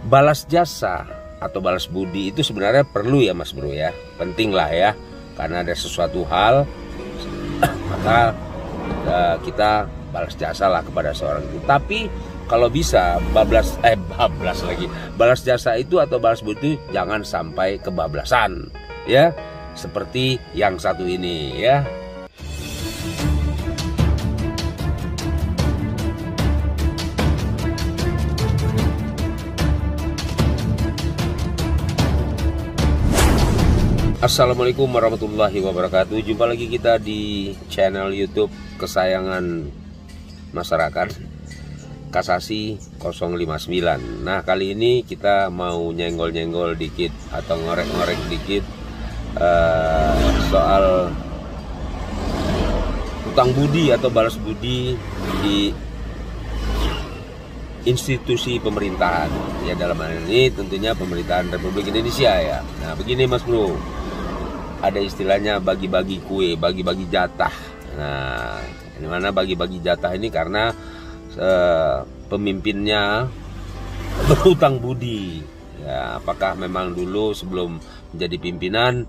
balas jasa atau balas budi itu sebenarnya perlu ya Mas Bro ya, penting lah ya, karena ada sesuatu hal maka kita balas jasa lah kepada seorang itu. Tapi kalau bisa balas jasa itu atau balas budi jangan sampai kebablasan ya, seperti yang satu ini ya. Assalamualaikum warahmatullahi wabarakatuh. Jumpa lagi kita di channel YouTube kesayangan masyarakat, Kasasi 059. Nah, kali ini kita mau nyenggol-nyenggol dikit atau ngorek-ngorek dikit soal utang budi atau balas budi di institusi pemerintahan ya, dalam hal ini tentunya pemerintahan Republik Indonesia ya. Nah, begini Mas Bro, ada istilahnya bagi-bagi kue, bagi-bagi jatah. Nah, di mana bagi-bagi jatah ini karena pemimpinnya berhutang budi. Ya, apakah memang dulu sebelum menjadi pimpinan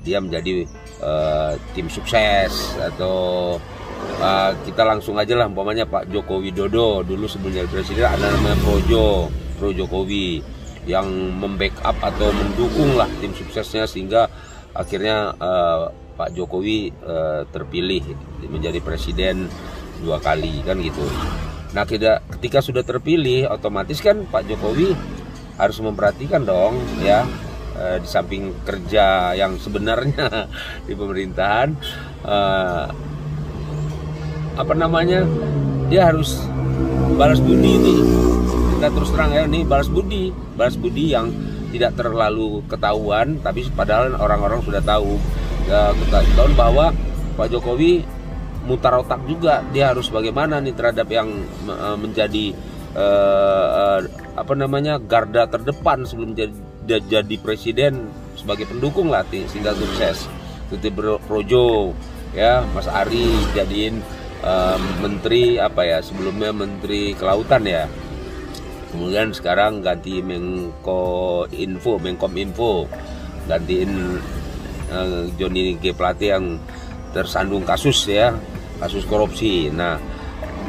dia menjadi tim sukses, atau kita langsung aja lah, umpamanya Pak Joko Widodo dulu sebelum jadi presiden ada namanya Pro Jokowi yang membackup atau mendukung lah tim suksesnya sehingga akhirnya Pak Jokowi terpilih menjadi presiden 2 kali kan gitu. Nah, ketika sudah terpilih otomatis kan Pak Jokowi harus memperhatikan dong ya, di samping kerja yang sebenarnya di pemerintahan, dia harus balas budi ini. Kita terus terang ya, nih balas budi yang tidak terlalu ketahuan, tapi padahal orang-orang sudah tahu bahwa Pak Jokowi mutar otak juga, dia harus bagaimana nih terhadap yang menjadi garda terdepan sebelum jadi presiden sebagai pendukung lah sehingga sukses. Seperti Projo ya, Mas Ari jadiin menteri sebelumnya menteri kelautan ya, kemudian sekarang ganti Menkom Info, gantiin Johnny G. Plate yang tersandung kasus korupsi. Nah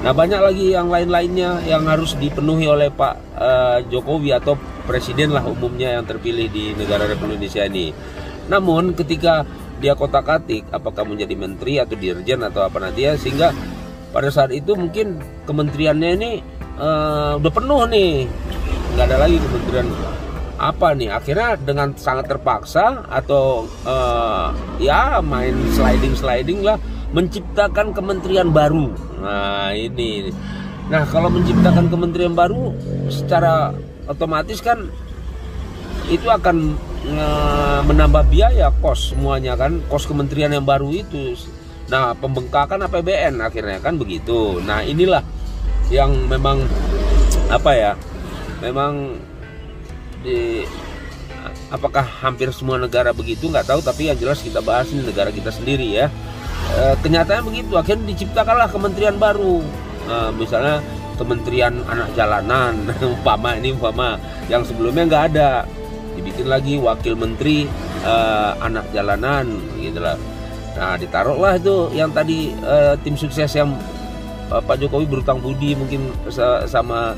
banyak lagi yang lain-lainnya yang harus dipenuhi oleh Pak Jokowi atau presiden lah umumnya yang terpilih di negara Republik Indonesia ini. Namun ketika dia kotak-atik apakah menjadi menteri atau dirjen atau apa nanti ya, sehingga pada saat itu mungkin kementeriannya ini udah penuh nih, nggak ada lagi kementerian apa nih. Akhirnya dengan sangat terpaksa atau main sliding lah, menciptakan kementerian baru. Nah kalau menciptakan kementerian baru secara otomatis kan itu akan menambah biaya, kos semuanya kan, kos kementerian yang baru itu. Nah, pembengkakan APBN akhirnya kan begitu. Nah, inilah yang memang apakah hampir semua negara begitu nggak tahu, tapi yang jelas kita bahas ini negara kita sendiri ya. Kenyataannya begitu, akhirnya diciptakanlah kementerian baru. Misalnya Kementerian Anak Jalanan umpama yang sebelumnya nggak ada, dibikin lagi wakil menteri anak jalanan gitu lah. Nah, ditaruhlah itu yang tadi tim sukses yang Pak Jokowi berutang budi mungkin sama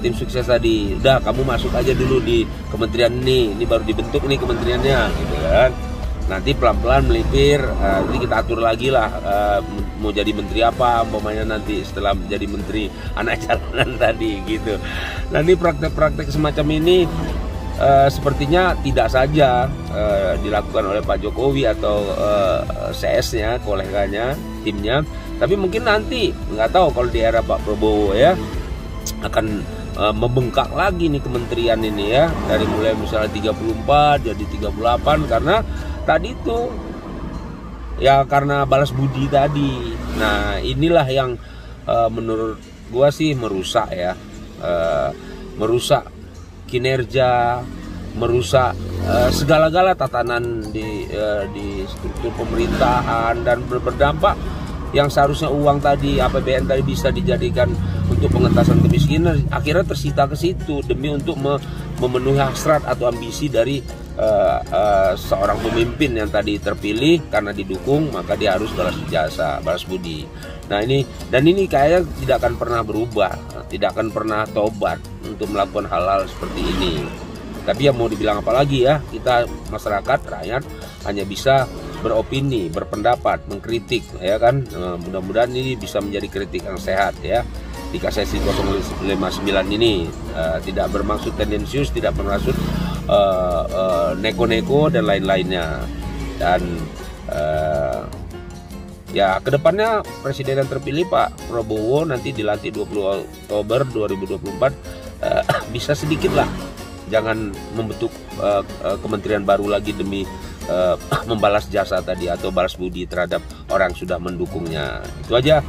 tim sukses tadi. Udah, kamu masuk aja dulu di kementerian ini baru dibentuk nih kementeriannya gitu kan. Nanti pelan-pelan melipir, nanti kita atur lagi lah mau jadi menteri apa umpamanya nanti setelah menjadi menteri anak jalanan tadi gitu. Nah, ini praktek-praktek semacam ini sepertinya tidak saja dilakukan oleh Pak Jokowi atau CS-nya, koleganya, timnya, tapi mungkin nanti nggak tahu kalau di era Pak Prabowo ya akan membengkak lagi nih kementerian ini ya, dari mulai misalnya 34 jadi 38 karena tadi itu ya, karena balas budi tadi. Nah, inilah yang menurut gua sih merusak ya, merusak kinerja, merusak segala-gala tatanan di struktur pemerintahan, dan berdampak yang seharusnya uang tadi APBN tadi bisa dijadikan untuk pengentasan kemiskinan akhirnya tersita ke situ demi untuk memenuhi hasrat atau ambisi dari seorang pemimpin yang tadi terpilih karena didukung, maka dia harus balas jasa, balas budi. Nah ini kayaknya tidak akan pernah berubah, tidak akan pernah tobat untuk melakukan hal-hal seperti ini. Tapi ya mau dibilang apa lagi ya, kita masyarakat rakyat hanya bisa beropini, berpendapat, mengkritik ya kan. Mudah-mudahan ini bisa menjadi kritik yang sehat ya. Di Kasasi 059 ini tidak bermaksud tendensius, tidak bermaksud neko-neko dan lain-lainnya. Dan ya kedepannya presiden yang terpilih Pak Prabowo nanti dilantik 20 Oktober 2024 bisa sedikit lah, jangan membentuk kementerian baru lagi demi membalas jasa tadi atau balas budi terhadap orang yang sudah mendukungnya. Itu aja,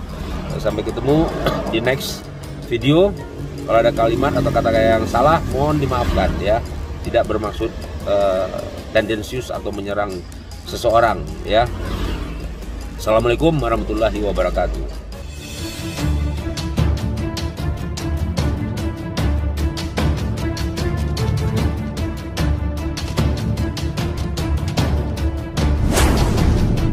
sampai ketemu di next video. Kalau ada kalimat atau kata-kata yang salah mohon dimaafkan ya, tidak bermaksud tendensius atau menyerang seseorang ya. Assalamualaikum warahmatullahi wabarakatuh.